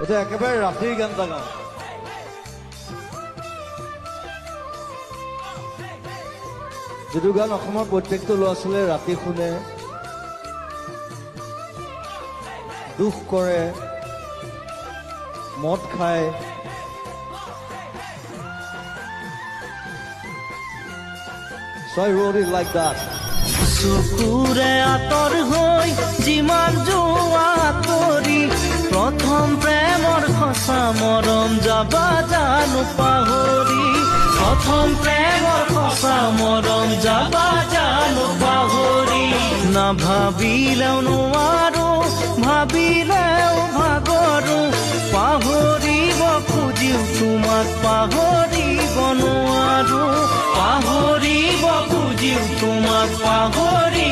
এটা একেবাৰে ৰাতিৰ গান এটা গাওঁ। যিটো গান অসমৰ প্ৰত্যেকটো ল'ৰা ছোৱালীয়ে ৰাতি শুনে, দুখ কৰে, মদ খায়, so I wrote it like that. চকুৰে আঁতৰ হৈ যিমান যোৱা তৰি প্ৰথম প্ৰেমৰ সঁচা মৰম যাবা জানো পাহৰি, প্ৰথম প্ৰেমৰ সঁচা মৰম যাবা জানো পাহৰি। নাভাবিলেও নোৱাৰো, ভাবিলেও ভাগৰো, পাহৰিব খুজিও তোমাক পাহৰিব নোৱাৰো, পাহৰিব খুজিও তোমাক পাহৰি